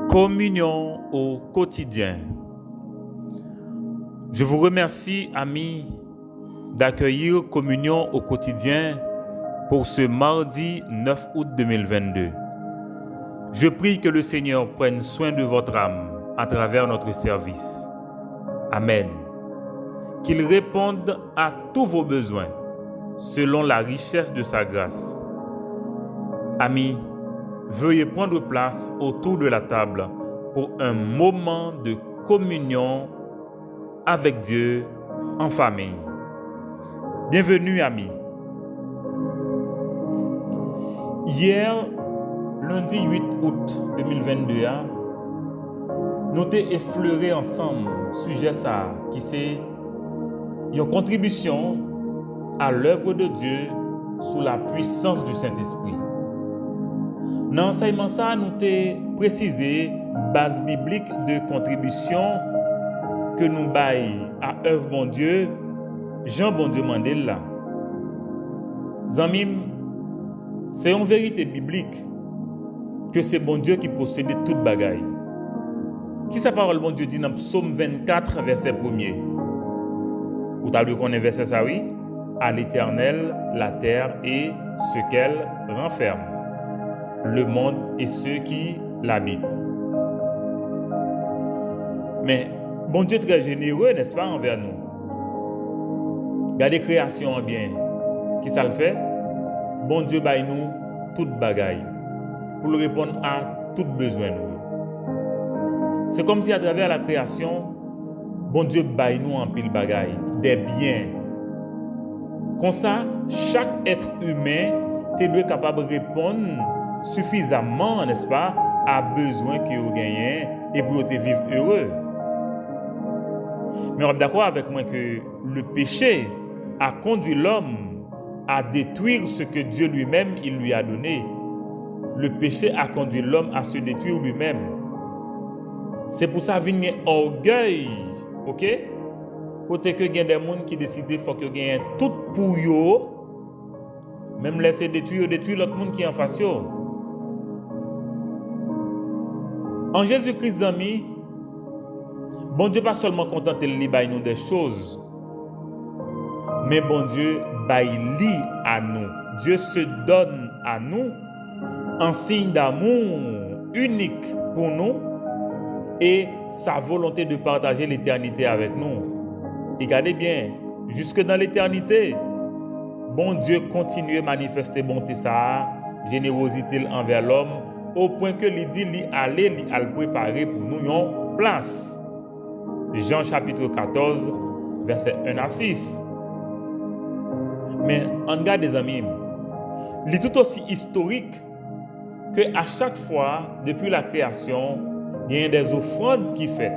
Communion au quotidien. Je vous remercie, amis, d'accueillir Communion au quotidien pour ce mardi 9 août 2022. Je prie que le Seigneur prenne soin de votre âme à travers notre service. Amen. Qu'il réponde à tous vos besoins selon la richesse de sa grâce. Amis, veuillez prendre place autour de la table pour un moment de communion avec Dieu en famille. Bienvenue, amis. Hier, lundi 8 août 2022, nous avons effleuré ensemble le sujet ça, qui c'est une contribution à l'œuvre de Dieu sous la puissance du Saint-Esprit. Dans l'enseignement ça, nous avons précisé base biblique de contribution que nous baillons à œuvre bon Dieu, Jean bon Dieu Mandela. Zamim, c'est une vérité biblique que c'est bon Dieu qui possède toute bagaille. Qui sa parole bon Dieu dit dans Psaume 24 verset 1er? Vous avez connaître verset ça oui? À l'Éternel la terre et ce qu'elle renferme, le monde et ceux qui l'habitent. Mais bon Dieu très généreux, n'est-ce pas, envers nous? Regardez création en bien. Qui ça le fait? Bon Dieu baille nous toute bagaille pour répondre à tout besoin nous. C'est comme si à travers la création, bon Dieu baille nous en pile bagaille, des biens. Comme ça, chaque être humain est capable de répondre suffisamment, n'est-ce pas, à besoin qu'il gagne et pour vivre heureux. Mais on est d'accord avec moi que le péché a conduit l'homme à détruire ce que Dieu lui-même il lui a donné. Le péché a conduit l'homme à se détruire lui-même. C'est pour ça qu'il y a un orgueil, ok? Côté que il y a des gens qui décident qu'il faut qu'ils gagnent tout pour eux, même laisser détruire l'autre monde qui est en face. En Jésus-Christ, amis, bon Dieu pas seulement contenté de nous des choses, mais bon Dieu baille à nous. Dieu se donne à nous en signe d'amour unique pour nous et sa volonté de partager l'éternité avec nous. Et regardez bien, jusque dans l'éternité, bon Dieu continue à manifester bonté ça, générosité envers l'homme, au point que il dit lui aller à le préparer pour nous une place. Jean chapitre 14, verset 1 à 6. Mais en regarde des amis, il est tout aussi historique que à chaque fois, depuis la création, il y a des offrandes qui fait.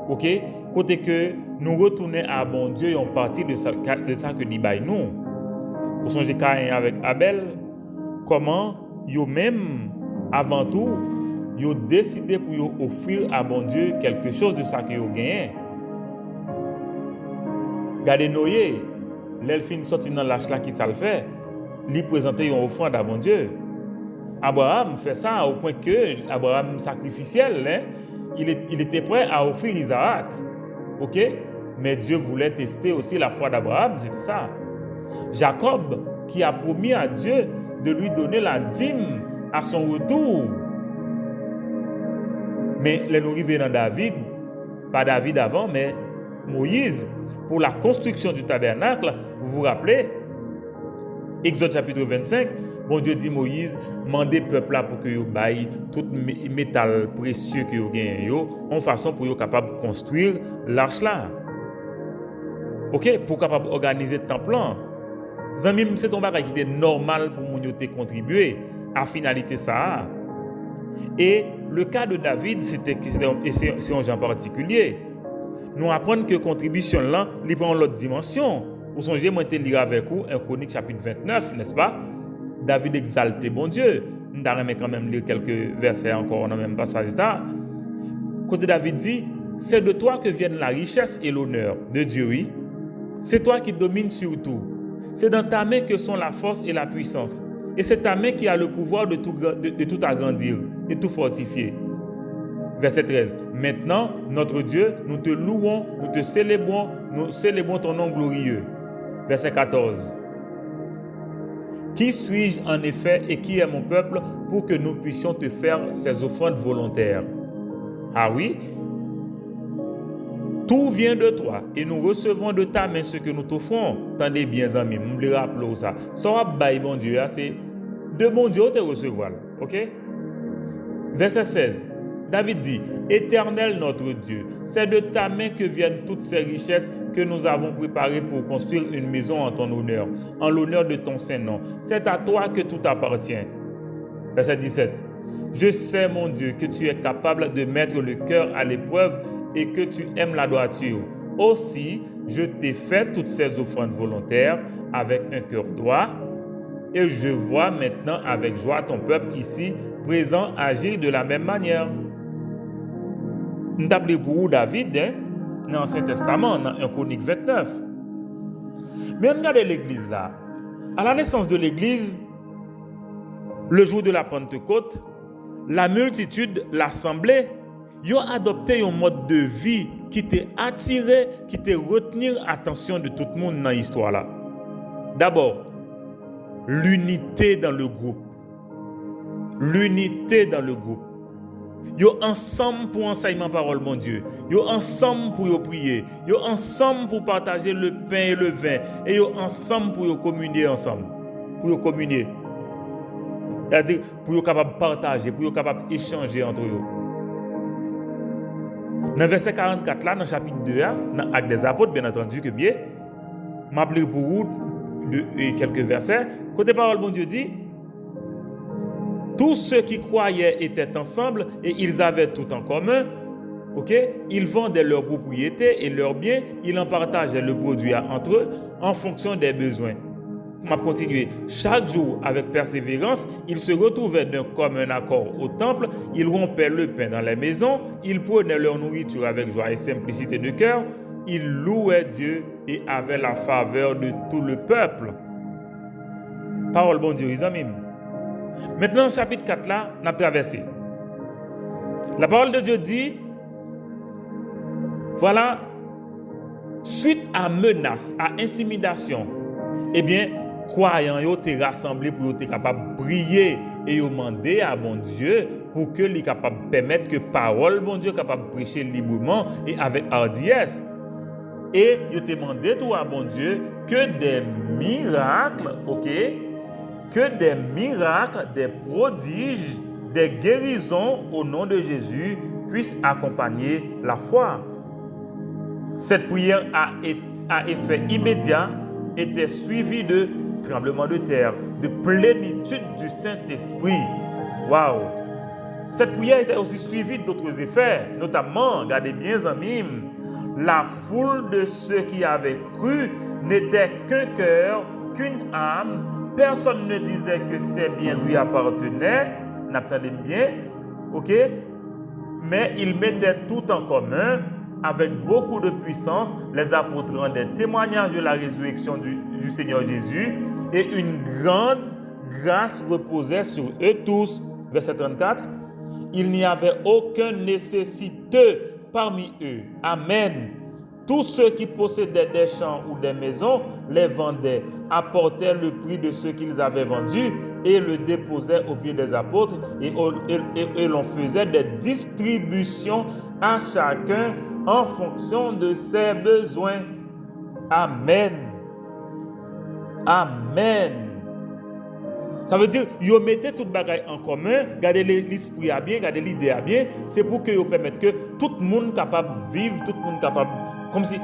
Ok? Côté que nous retournons à bon Dieu et on partit de ça que dit bail nous. Pour songer Caïn avec Abel, comment yo même avant tout yo décidé pour yo offrir à bon Dieu quelque chose de ça que yo gagné. Regardez Noé, l'elfine sorti dans l'âge là qui ça le fait, lui présenter une offrande à bon Dieu. Abraham fait ça au point que Abraham sacrificiel, hein, il était prêt à offrir Isaac. OK? Mais Dieu voulait tester aussi la foi d'Abraham, c'était ça. Jacob qui a promis à Dieu de lui donner la dîme à son retour. Mais les nous arrivons dans David, pas David avant, mais Moïse, pour la construction du tabernacle, vous vous rappelez, Exode chapitre 25, bon Dieu dit Moïse, mandez peuple là pour que vous baillent tout métal précieux que vous gagnez en façon pour vous capable de construire l'arche là. OK, pour capable organiser le temple là. Zami, c'est un bagage qui était normal pour nous te contribuer à finalité ça. Et le cas de David, c'est un genre particulier. Nous apprenons que contribution là, il prend l'autre dimension. Pour songer, moi, je lire avec vous un Chronique chapitre 29, n'est-ce pas? David exalté bon Dieu. Nous allons quand même lire quelques versets encore dans le même passage là. Côté David dit, c'est de toi que viennent la richesse et l'honneur de Dieu, oui. C'est toi qui domines sur tout. C'est dans ta main que sont la force et la puissance. Et c'est ta main qui a le pouvoir de tout agrandir et tout fortifier. Verset 13. Maintenant, notre Dieu, nous te louons, nous te célébrons, nous célébrons ton nom glorieux. Verset 14. Qui suis-je en effet et qui est mon peuple pour que nous puissions te faire ces offrandes volontaires? Ah oui, tout vient de toi et nous recevons de ta main ce que nous t'offrons. Tendez bien, amis, je me rappelle ça. Ça va bailler bon Dieu, c'est de bon Dieu te recevoir. Ok? Verset 16. David dit, Éternel notre Dieu, c'est de ta main que viennent toutes ces richesses que nous avons préparées pour construire une maison en ton honneur, en l'honneur de ton saint nom. C'est à toi que tout appartient. Verset 17. Je sais, mon Dieu, que tu es capable de mettre le cœur à l'épreuve et que tu aimes la droiture. Aussi, je t'ai fait toutes ces offrandes volontaires avec un cœur droit et je vois maintenant avec joie ton peuple ici présent agir de la même manière. Nous t'appelons pour David dans l'Ancien Testament, dans 1 Chronique 29. Mais regardez l'église là. À la naissance de l'église, le jour de la Pentecôte, la multitude, l'assemblée, ils ont adopté un mode de vie qui t'a attiré, qui t'a retenu l'attention de tout le monde dans l'histoire là. D'abord, l'unité dans le groupe. L'unité dans le groupe. Yo ensemble pour enseignement parole mon Dieu. Yo ensemble pour yo prier. Yo ensemble pour partager le pain et le vin. Et yo ensemble pour yo communier ensemble. Pour yo communier. C'est-à-dire pour yo capable partager, pour yo capable échanger entre eux. Dans le verset 44 là, dans le chapitre 2, dans Actes des Apôtres, bien entendu que bien, m'appeler pour vous quelques versets. Côté parole mon Dieu dit, tous ceux qui croyaient étaient ensemble et ils avaient tout en commun. Ok? Ils vendaient leurs propriétés et leurs biens. Ils en partageaient le produit entre eux en fonction des besoins. On va continuer. Chaque jour, avec persévérance, ils se retrouvaient d'un commun accord au temple. Ils rompaient le pain dans les maisons. Ils prenaient leur nourriture avec joie et simplicité de cœur. Ils louaient Dieu et avaient la faveur de tout le peuple. Parole bon Dieu, les amis. Maintenant, chapitre 4 là, on a traversé. La parole de Dieu dit, voilà, suite à menace, à intimidation, eh bien, croyants, ils étaient rassemblés pour être capables de prier et ils demander à bon Dieu pour que les capable de permettre que parole, bon Dieu, capable de prêcher librement et avec hardiesse. Et ils demandé tout à bon Dieu que des miracles, ok? Que des miracles, des prodiges, des guérisons au nom de Jésus puissent accompagner la foi. Cette prière à effet immédiat était suivie de tremblements de terre, de plénitude du Saint-Esprit. Waouh! Cette prière était aussi suivie d'autres effets, notamment, regardez bien, amis, la foule de ceux qui avaient cru n'était qu'un cœur, qu'une âme. Personne ne disait que ces biens lui appartenaient, n'attendez bien, ok? Mais ils mettaient tout en commun avec beaucoup de puissance. Les apôtres rendaient témoignage de la résurrection du Seigneur Jésus et une grande grâce reposait sur eux tous. Verset 34. Il n'y avait aucun nécessiteux parmi eux. Amen. Tous ceux qui possédaient des champs ou des maisons les vendaient, apportaient le prix de ce qu'ils avaient vendu et le déposaient aux pieds des apôtres et l'on faisait des distributions à chacun en fonction de ses besoins. Amen. Amen. Ça veut dire, ils mettaient toute bagaille en commun, gardez l'esprit à bien, gardez l'idée à bien, c'est pour que vous permettent que tout le monde capable de vivre, tout le monde capable, comme si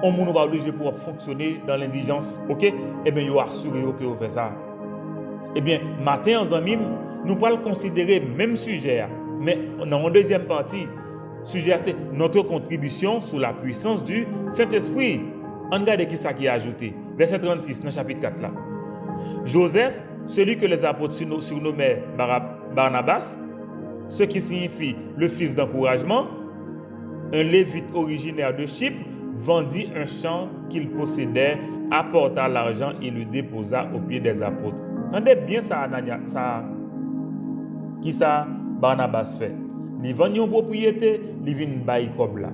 on ne va pas obligé pour fonctionner dans l'indigence, ok? Eh bien, vous assurez que vous faites ça. Eh bien, matin, en amis, nous allons considérer le même sujet, mais dans une deuxième partie, le sujet c'est notre contribution sous la puissance du Saint-Esprit. On regarde qui ça qui est ajouté. Verset 36, dans le chapitre 4 là. Joseph, celui que les apôtres surnommaient Barnabas, ce qui signifie le fils d'encouragement, un lévite originaire de Chypre, vendit un champ qu'il possédait, apporta l'argent et le déposa aux pieds des apôtres. Entendez bien ça, Anania, ça, qui ça Barnabas fait. li vend une propriété, li vinn bay kob là.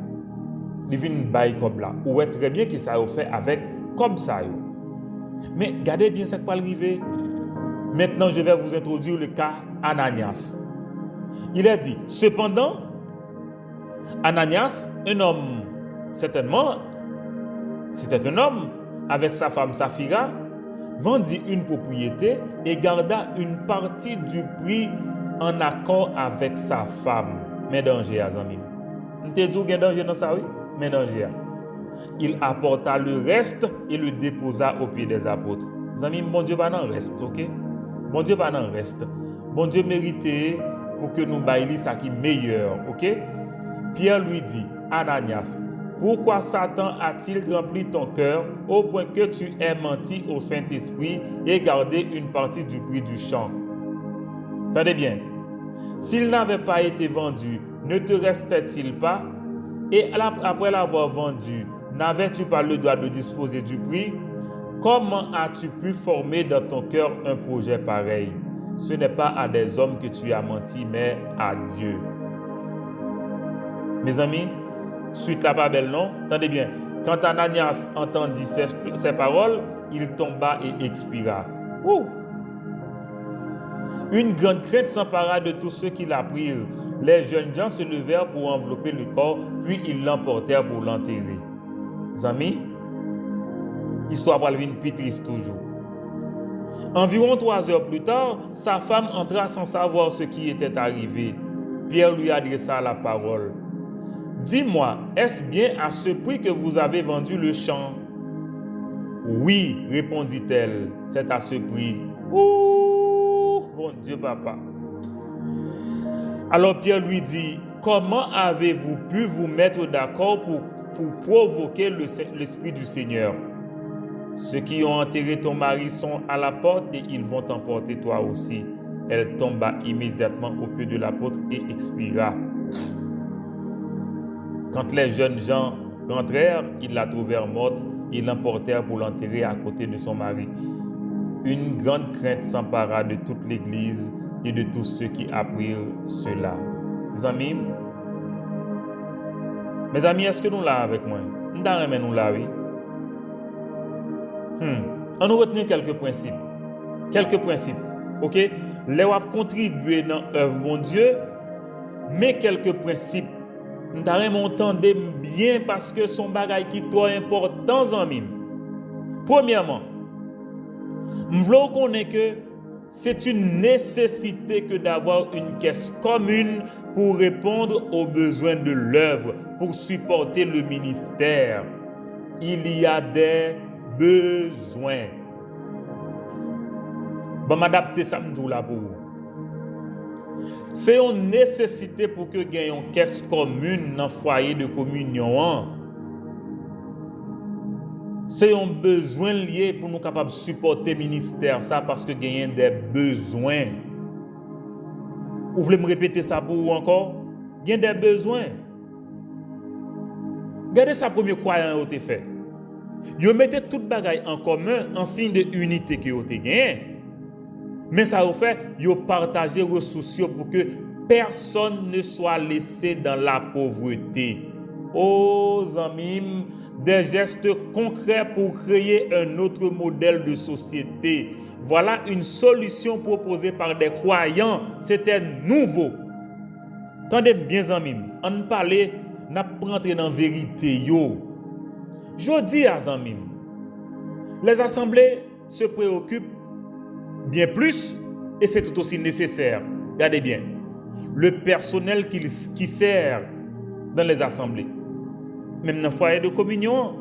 Li vinn bay kob là. Ou est très bien que ça a fait avec kob ça yo. Mais gardez bien ce qui va arriver. Maintenant, je vais vous introduire le cas Ananias. Il a dit, cependant, Ananias, un homme, certainement, c'était un homme avec sa femme Saphira, vendit une propriété et garda une partie du prix en accord avec sa femme. Mais danger, amis. Vous te dit qu'il y a danger dans ça, oui? Mais danger. Il apporta le reste et le déposa au pied des apôtres. Amis, bon Dieu, pas n'en reste, ok? Bon Dieu, pas n'en reste. Bon Dieu méritait pour que nous baillions ça qui est meilleur, ok? Pierre lui dit, Ananias, pourquoi Satan a-t-il rempli ton cœur au point que tu aies menti au Saint-Esprit et gardé une partie du prix du champ? Tenez bien, s'il n'avait pas été vendu, ne te restait-il pas? Et après l'avoir vendu, n'avais-tu pas le droit de disposer du prix? Comment as-tu pu former dans ton cœur un projet pareil? Ce n'est pas à des hommes que tu as menti, mais à Dieu. Mes amis, suite la pas belle, non? Attendez bien. Quand Ananias entendit ces paroles, il tomba et expira. Ouh! Une grande crainte s'empara de tous ceux qui l'apprirent. Les jeunes gens se levèrent pour envelopper le corps, puis ils l'emportèrent pour l'enterrer. Amis, histoire pour une plus triste toujours. Environ 3 heures plus tard, sa femme entra sans savoir ce qui était arrivé. Pierre lui adressa la parole. Dis-moi, est-ce bien à ce prix que vous avez vendu le champ? Oui, répondit-elle, c'est à ce prix. Ouh, bon Dieu, papa. Alors Pierre lui dit, comment avez-vous pu vous mettre d'accord pour provoquer l'Esprit du Seigneur? Ceux qui ont enterré ton mari sont à la porte et ils vont t'emporter toi aussi. Elle tomba immédiatement au pied de l'apôtre et expira. Quand les jeunes gens rentrèrent, ils la trouvèrent morte et l'emportèrent pour l'enterrer à côté de son mari. Une grande crainte s'empara de toute l'Église et de tous ceux qui apprirent cela. Mes amis, est-ce que nous là avec moi? Nous là, oui. On nous retient quelques principes. Ok? Les wap contribuer dans l'œuvre mon Dieu, mais quelques principes. Nous entendre bien parce que son bagage qui est trop important en mime. Premièrement, nous voulons connaître que c'est une nécessité que d'avoir une caisse commune pour répondre aux besoins de l'œuvre, pour supporter le ministère. Il y a des besoins. Bon, m'adapter ça là pour vous. C'est une nécessité pour que gagne une caisse commune dans le foyer de communion. C'est un besoin lié pour nous capables de supporter le ministère ça parce que gagne des besoins. Vous voulez me répéter ça pour vous encore? Il y a des besoins. Regardez ça premier croyant au fait. Vous mettez tout bagaille en commun en signe de unité que vous avez gagné. Mais ça vous fait, vous partagez vos ressources pour que personne ne soit laissé dans la pauvreté. Oh, amis, des gestes concrets pour créer un autre modèle de société. Voilà une solution proposée par des croyants. C'était nouveau. Tendez bien, amis, on parle, n'a pas rentré dans la vérité. Je dis à amis, les assemblées se préoccupent bien plus et c'est tout aussi nécessaire. Regardez bien, le personnel qui sert dans les assemblées, même dans le foyer de communion.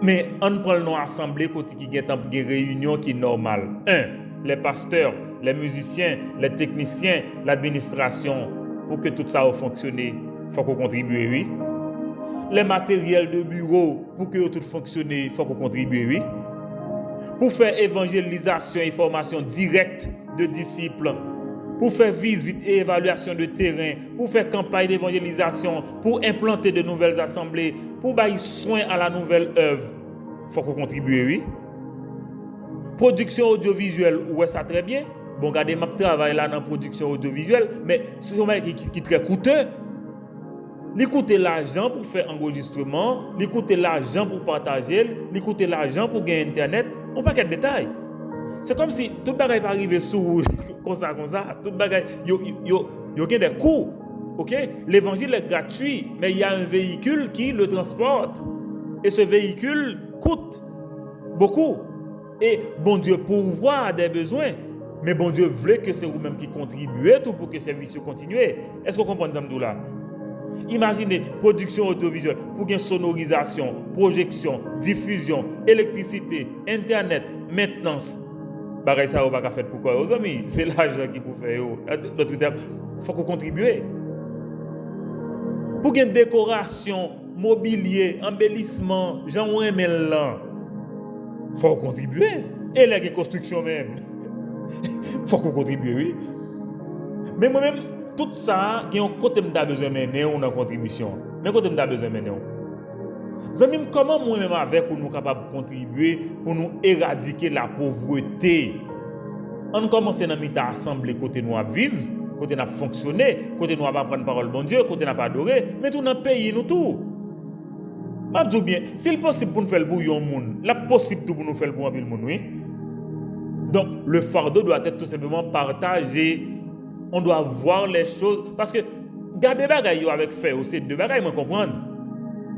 Mais on prend le nom assemblée côté qui est une réunion qui est normale. 1. Les pasteurs, les musiciens, les techniciens, l'administration. Pour que tout ça fonctionne, il faut qu'on contribue, oui. Les matériels de bureau, pour que tout fonctionne, il faut qu'on contribue, oui. Pour faire évangélisation et formation directe de disciples, pour faire visite et évaluation de terrain, pour faire campagne d'évangélisation, pour implanter de nouvelles assemblées, pour bailler soin à la nouvelle œuvre, il faut qu'on contribue, oui. Production audiovisuelle, ouais, ça très bien. bon, regardez, je travaille là dans la production audiovisuelle, mais c'est un qui est très coûteux. Il coûte l'argent pour faire enregistrement, il coûte l'argent pour partager, il coûte l'argent pour gagner Internet. On pas de détails. C'est comme si tout le bagage n'est pas arrivé sous comme ça. Tout le bagage, il y a des coûts. Okay? L'évangile est gratuit, mais il y a un véhicule qui le transporte. Et ce véhicule coûte beaucoup. Et bon Dieu pourvoit à des besoins. Mais bon Dieu voulait que c'est vous-même qui contribuez tout pour que ce service continue. Est-ce que vous comprenez ça là? Imaginez production audiovisuelle pour une sonorisation, projection, diffusion, électricité, internet, maintenance. Pareil ça, on va pas faire pourquoi aux amis. C'est l'argent qui peut faire. D'autres termes, il faut qu'on contribue. Pour une décoration, mobilier, embellissement, j'en ai là. Il faut contribuer. Et la construction même. Il faut qu'on contribue, oui. Mais moi-même, tout ça, il y a un côté que je besoin de mener une contribution. Mais côté que je besoin de mener. Comment moi-même avec nous capables de contribuer pour nous éradiquer la pauvreté? On commence à nous assembler côté nous à vivre, côté nous à fonctionner, côté nous à prendre parole bon Dieu, côté nous à adorer, mais tout dans le pays nous tout. Je dis bien, s'il est possible pour nous faire le bouillon monde, là possible pour nous faire le bouillon monde, oui. Donc le fardeau doit être tout simplement partagé. On doit voir les choses parce que garder bagaille avec fait aussi deux bagailles moi comprendre.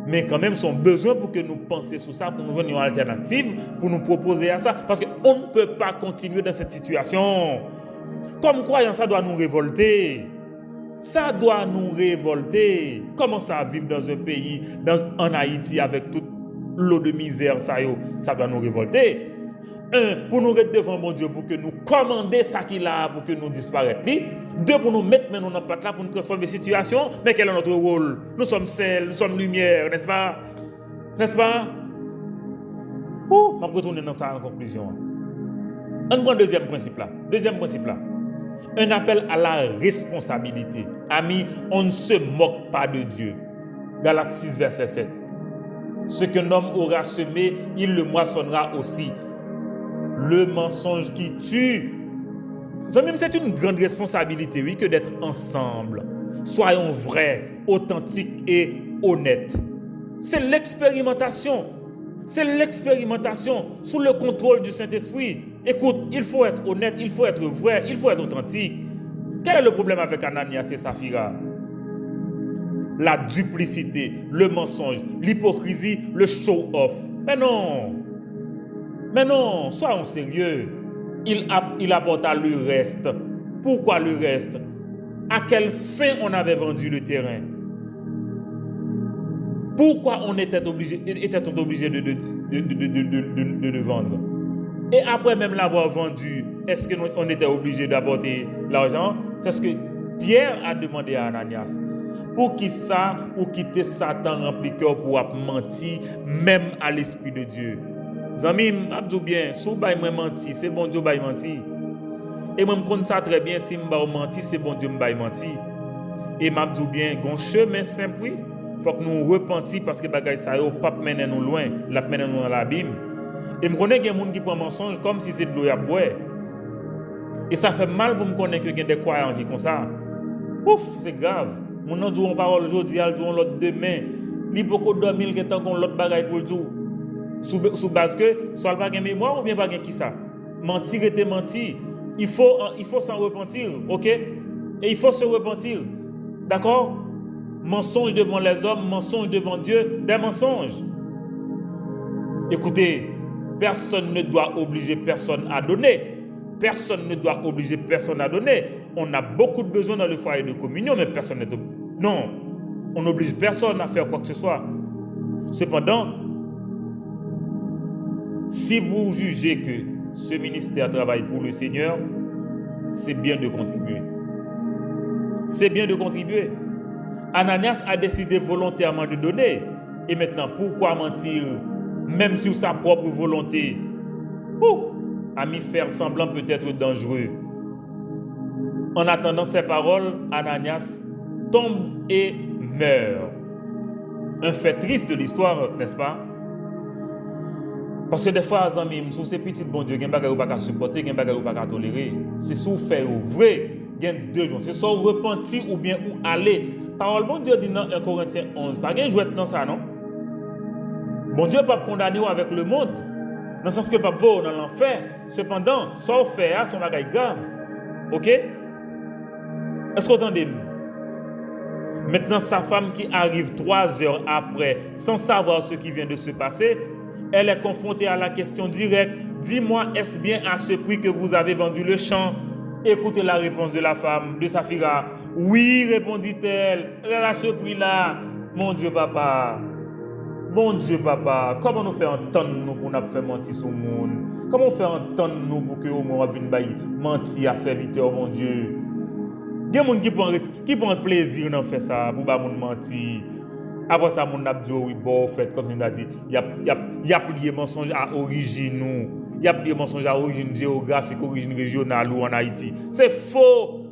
Mais quand même son besoin pour que nous pensions sur ça pour nous donner une alternative pour nous proposer à ça parce que on ne peut pas continuer dans cette situation. Comme croyant ça doit nous révolter. Ça doit nous révolter. Comment ça vivre dans un pays en Haïti avec toute l'eau de misère ça doit nous révolter. Un, pour nous mettre devant mon Dieu, pour que nous commander ça qu'il a, pour que nous disparaître. Deux, pour nous mettre maintenant dans notre là pour nous transformer la situation. Mais quel est notre rôle? Nous sommes sel, nous sommes lumière, n'est-ce pas? N'est-ce pas? Je vais retourner dans ça en conclusion. On prend le deuxième principe là. Un appel à la responsabilité. Amis, on ne se moque pas de Dieu. Galates 6, verset 7. Ce qu'un homme aura semé, il le moissonnera aussi. Le mensonge qui tue. C'est une grande responsabilité, oui, que d'être ensemble. Soyons vrais, authentiques et honnêtes. C'est l'expérimentation. C'est l'expérimentation sous le contrôle du Saint-Esprit. Écoute, il faut être honnête, il faut être vrai, il faut être authentique. Quel est le problème avec Ananias et Saphira? La duplicité, le mensonge, l'hypocrisie, le show-off. Mais non, soyons sérieux. Il apporta le reste. Pourquoi le reste? À quelle fin on avait vendu le terrain? Pourquoi on était obligé de le vendre? Et après même l'avoir vendu, est-ce qu'on était obligé d'apporter l'argent? C'est ce que Pierre a demandé à Ananias. Pour qui ça, ou quitter Satan rempli cœur pour mentir, même à l'Esprit de Dieu. Zami, m'abdou bien, sou bay moi menti, c'est bon Dieu bay menti. Et moi me connais ça très bien, si m'ba menti, c'est bon Dieu m'bay menti. Et m'abdou bien, gon chemin simple, oui. Faut que nous repentir parce que bagay ça yo pas mener nous loin, la mener nous dans l'abîme. Et me connais gen moun qui prend mensonge comme si c'est de l'eau à boire. Et ça fait mal pour me connaître que gen des croyants qui comme ça. Ouf, c'est grave. Mon nan dou on parole aujourd'hui, al dou on l'autre demain. Li beaucoup dormir gen tant qu'on l'autre bagay pour le dou. Sous base que soit pas gain mémoire ou bien pas gain qui ça. Mentir était mentir. Il faut s'en repentir, OK? Et il faut se repentir. D'accord? Mensonge devant les hommes, mensonge devant Dieu, des mensonges. Écoutez, personne ne doit obliger personne à donner. Personne ne doit obliger personne à donner. On a beaucoup de besoins dans le foyer de communion, mais personne ne... Non, on n'oblige personne à faire quoi que ce soit. Cependant, si vous jugez que ce ministère travaille pour le Seigneur, c'est bien de contribuer. C'est bien de contribuer. Ananias a décidé volontairement de donner. Et maintenant, pourquoi mentir, même sur sa propre volonté? Ami, faire semblant peut être dangereux. En attendant ces paroles, Ananias tombe et meurt. Un fait triste de l'histoire, n'est-ce pas? Parce que des fois, amis, sous ces petits bon Dieu, il y a des choses pas supporter, il y a des choses pas tolérer. C'est sous faire vrai, il y a deux jours. C'est soit repentir ou bien où aller. Parole bon Dieu dit dans 1 Corinthiens 11. Pas de jouer dans ça, non? Bon Dieu pas condamner avec le monde. Dans le sens que pas vous dans l'enfer. Cependant, sans faire, son bagage grave. OK? Est-ce que vous entendez? Maintenant, sa femme qui arrive 3 heures après, sans savoir ce qui vient de se passer, elle est confrontée à la question directe. Dis-moi, est-ce bien à ce prix que vous avez vendu le champ? Écoutez la réponse de la femme, de Saphira. Oui, répondit-elle, à ce prix-là. Mon Dieu, papa. Mon Dieu, papa. Comment nous fait entendre nous pour nous faire mentir sur le monde? Comment on fait entendre nous pour que nous vienne mentir à serviteur, mon Dieu? Il y a des gens qui prennent plaisir dans faire ça, pour ne pas mentir. Après ça, mon a dit, oui, bon, fait, comme il a dit, il y a plié mensonge à origine, il y a plié mensonge à origine géographique, origine régionale ou en Haïti. C'est faux.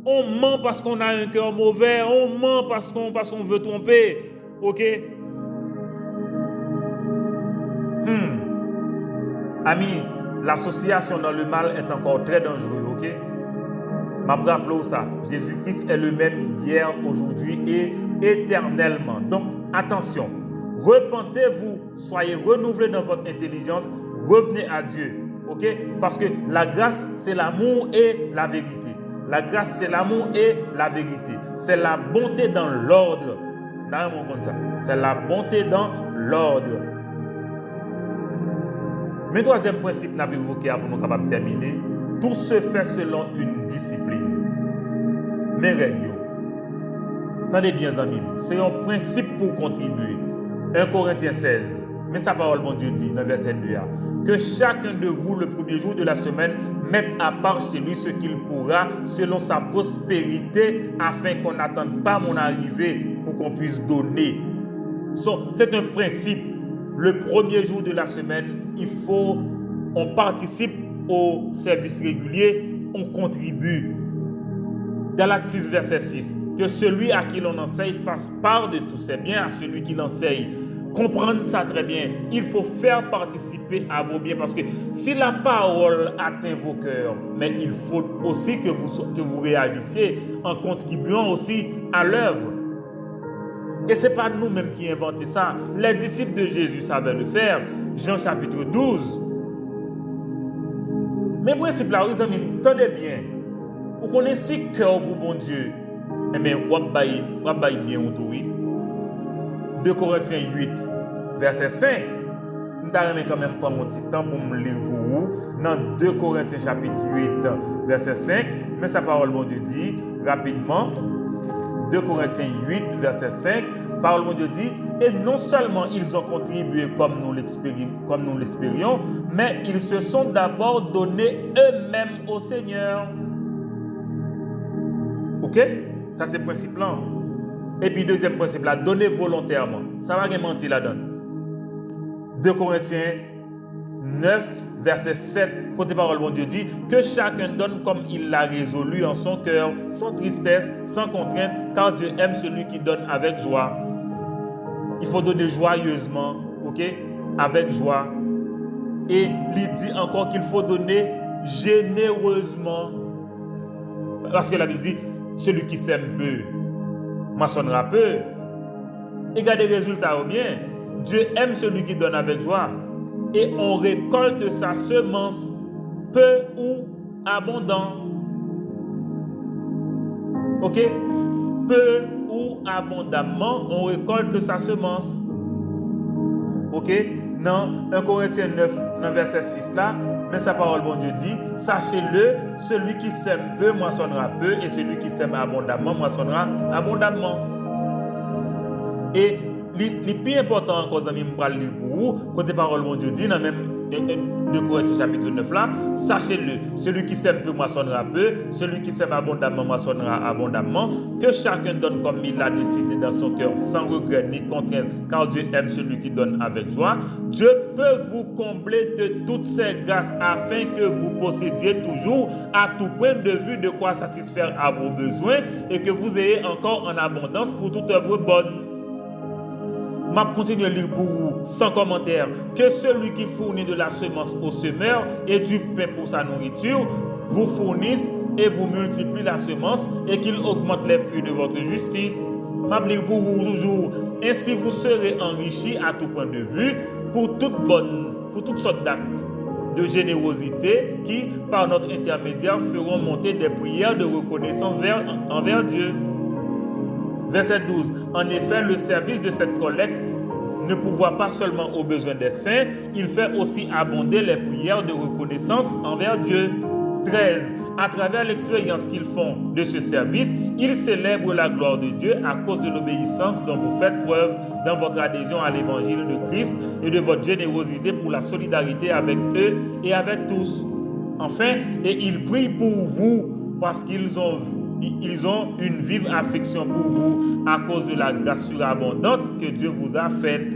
On ment parce qu'on a un cœur mauvais, on ment parce qu'on veut tromper. OK? Amis, l'association dans le mal est encore très dangereuse. OK? Je rappelle ça. Jésus-Christ est le même hier, aujourd'hui et éternellement. Donc, attention. Repentez-vous, soyez renouvelés dans votre intelligence, revenez à Dieu. OK? Parce que la grâce, c'est l'amour et la vérité. La grâce, c'est l'amour et la vérité. C'est la bonté dans l'ordre. C'est la bonté dans l'ordre. Mais troisième principe, nous avons évoqué pour nous capables de terminer. Tout se fait selon une discipline. Mais règles. Attendez bien, amis. C'est un principe pour contribuer. 1 Corinthiens 16. Mais sa parole, mon Dieu, dit dans verset 2, que chacun de vous, le premier jour de la semaine, mette à part chez lui ce qu'il pourra, selon sa prospérité, afin qu'on n'attende pas mon arrivée pour qu'on puisse donner. C'est un principe. Le premier jour de la semaine, on participe au service régulier, on contribue. Galates 6, verset 6. Que celui à qui l'on enseigne fasse part de tous ses biens à celui qui l'enseigne. Comprendre ça très bien. Il faut faire participer à vos biens parce que si la parole atteint vos cœurs, mais il faut aussi que vous réagissiez en contribuant aussi à l'œuvre. Et ce n'est pas nous-mêmes qui inventons ça. Les disciples de Jésus savaient le faire. Jean chapitre 12. Mais principe là, les amis, attendez bien. Vous connaissez cœur pour bon Dieu. Eh bien, vous avez bien entouré. 2 Corinthiens 8, verset 5. Nous allons quand même prendre un petit temps pour me lire pour vous. Dans 2 Corinthiens chapitre 8, verset 5. Mais sa parole, bon Dieu, dit rapidement. 2 Corinthiens 8, verset 5. Parole, bon Dieu, dit. Et non seulement ils ont contribué comme nous l'espérions, mais ils se sont d'abord donnés eux-mêmes au Seigneur. OK? Ça, c'est le principe là. Et puis, deuxième principe là, donner volontairement. Ça va mentir là-dedans. 2 Corinthiens 9, verset 7. Côté parole, bon Dieu dit que chacun donne comme il l'a résolu en son cœur, sans tristesse, sans contrainte, car Dieu aime celui qui donne avec joie. Il faut donner joyeusement, OK? Avec joie. Et il dit encore qu'il faut donner généreusement. Parce que la Bible dit, celui qui sème peu, moissonnera peu. Et regardez les résultats ou bien. Dieu aime celui qui donne avec joie. Et on récolte sa semence, peu ou abondant. OK? Peu ou abondamment, on récolte sa semence. OK? Dans 1 Corinthiens 9, dans verset 6 là, mais sa parole, bon Dieu dit, sachez-le, celui qui sème peu moissonnera peu, et celui qui sème abondamment moissonnera abondamment. Et le plus important encore, amis, je vais lire pour vous, côté parole, bon Dieu dit, dans même 2 Corinthiens chapitre 9 là, sachez-le, celui qui sème peu moissonnera peu, celui qui sème abondamment moissonnera abondamment, que chacun donne comme il l'a décidé dans son cœur, sans regret ni contrainte, car Dieu aime celui qui donne avec joie. Dieu peut vous combler de toutes ces grâces afin que vous possédiez toujours à tout point de vue de quoi satisfaire à vos besoins et que vous ayez encore en abondance pour toute œuvre bonne. m'a continué à lire pour vous sans commentaire. Que celui qui fournit de la semence au semeur et du pain pour sa nourriture vous fournisse et vous multiplie la semence et qu'il augmente les fruits de votre justice. M'a lire pour vous toujours. Ainsi vous serez enrichis à tout point de vue pour toutes sortes d'actes de générosité qui, par notre intermédiaire, feront monter des prières de reconnaissance envers Dieu. Verset 12. En effet, le service de cette collecte ne pourvoit pas seulement aux besoins des saints, il fait aussi abonder les prières de reconnaissance envers Dieu. 13. À travers l'expérience qu'ils font de ce service, ils célèbrent la gloire de Dieu à cause de l'obéissance dont vous faites preuve dans votre adhésion à l'évangile de Christ et de votre générosité pour la solidarité avec eux et avec tous. Enfin, et ils prient pour vous parce qu'ils ont une vive affection pour vous à cause de la grâce surabondante que Dieu vous a faite.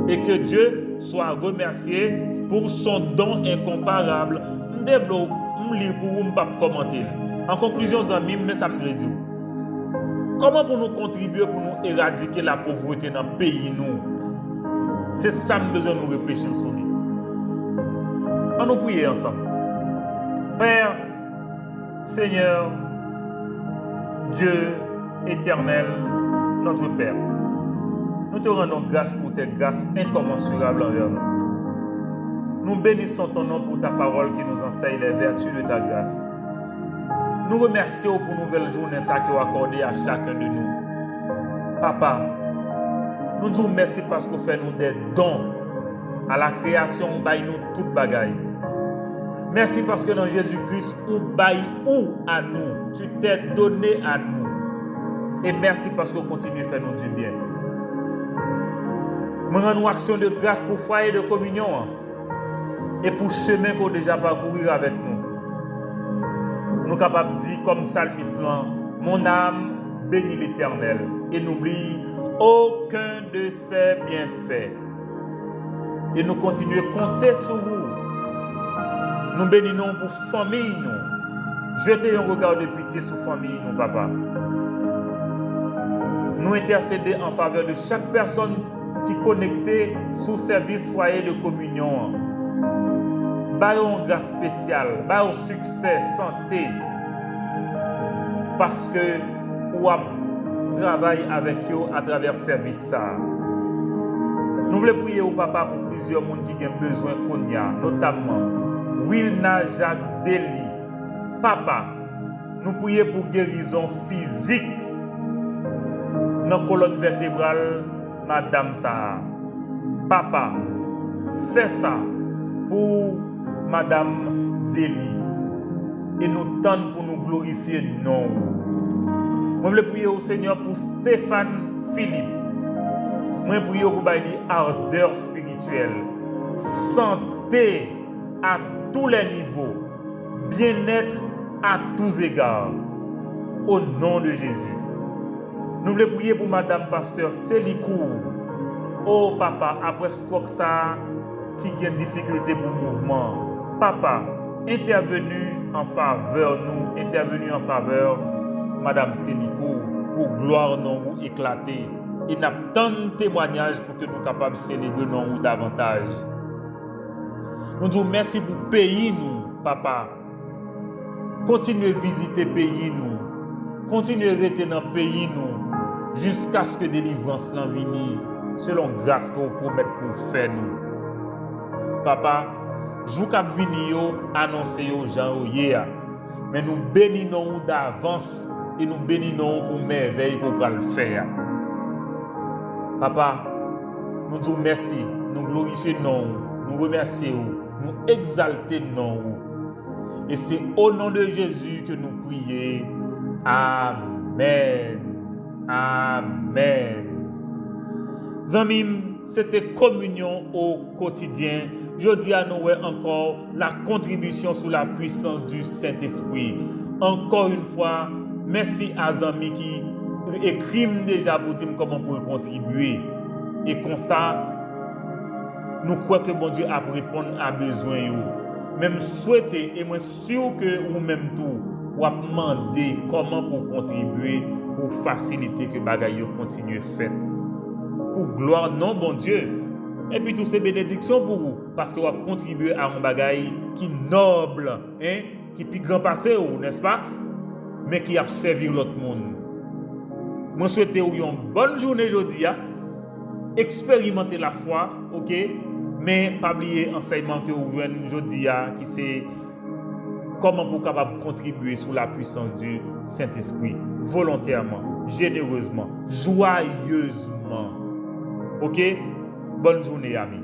Et que Dieu soit remercié pour son don incomparable. Je lis pour vous, je ne vais pas commenter. En conclusion, amis, mais ça me dit. Comment pour nous contribuer, pour nous éradiquer la pauvreté dans le pays nous? C'est ça que nous besoin de nous réfléchir sur lui. On nous prier ensemble. Père, Seigneur, Dieu éternel, notre Père, nous te rendons grâce pour tes grâces incommensurables envers nous. Nous bénissons ton nom pour ta parole qui nous enseigne les vertus de ta grâce. Nous remercions pour une nouvelle journée que tu as accordée à chacun de nous. Papa, nous disons merci parce que vous faites nous des dons à la création, vous baillez nous toute bagaille. Merci parce que dans Jésus-Christ, vous baillez à nous. Tu t'es donné à nous. Et merci parce que vous continuez à faire nous du bien. Nous rendons action de grâce pour foyer de communion et pour le chemin qu'on a déjà parcouru avec nous. Nous sommes capables de dire comme psalmiste, mon âme bénit l'Éternel et n'oublie aucun de ses bienfaits. Et nous continuons à compter sur vous. Nous bénissons pour famille, nous. Jetez un regard de pitié sur famille, nous, papa. Nous intercéder en faveur de chaque personne qui est connectée sous service foyer de communion. Baillons grâce spéciale, baillons succès, santé. Parce que vous travaillez avec eux à travers ce service. Nous voulons prier au papa pour plusieurs personnes qui ont besoin qu'on y a, notamment Wilna Jacques Deli. Papa, nous prions pour guérison physique dans la colonne vertébrale, Madame Saha. Papa, fais ça pour Madame Deli. Et nous tentons pour nous glorifier non. Nous voulons prier au Seigneur pour Stéphane Philippe. Nous prions pour une ardeur spirituelle, santé à tous les niveaux, bien-être à tous égards, au nom de Jésus. Nous voulons prier pour Madame Pasteur Célicourt. Oh papa, après stroke ça, qui a une difficulté pour le mouvement. Papa, intervenu en faveur nous, intervenu en faveur Madame Célicourt, pour gloire non ou éclater. Il n'a tant de témoignages pour que nous soyons capables de célébrer non ou davantage. Nous disons merci pour le pays nous, papa. Continuez à visiter le pays nous. Continuez à rester dans le pays nous. Jusqu'à ce que délivrance l'en vienne, selon grâce que vous promettez pour faire nous. Papa, je vous cap vini annoncer aux gens hier, mais nous bénissons d'avance et nous bénissons pour merveille qu'on va le faire. Papa, nous disons merci, nous glorifions, nous remercions, nous exaltons. Et c'est au nom de Jésus que nous prions. Amen. Amen. Amis, c'était communion au quotidien. Je dis à nous encore la contribution sous la puissance du Saint-Esprit. Encore une fois, merci à Zami qui écrivent déjà pour dire comment pour contribuer. Et comme ça, nous croyons que bon Dieu a répondu à besoin. Même souhaiter, et moi sûr que vous-même tout, vous demandez comment pour contribuer, pour faciliter que les choses continuent à faire. pour gloire non bon Dieu. Et puis toutes ces bénédictions pour vous, parce que vous avez contribué à un bagage qui est noble, hein, qui est plus grand passé, n'est-ce pas? Mais qui a servi l'autre monde. Moi souhaite vous une bonne journée aujourd'hui, expérimenter la foi, ok? Mais pas oublier l'enseignement que vous venez aujourd'hui, qui c'est comment vous capable de contribuer sous la puissance du Saint-Esprit, volontairement, généreusement, joyeusement. Ok? Bonne journée, amis.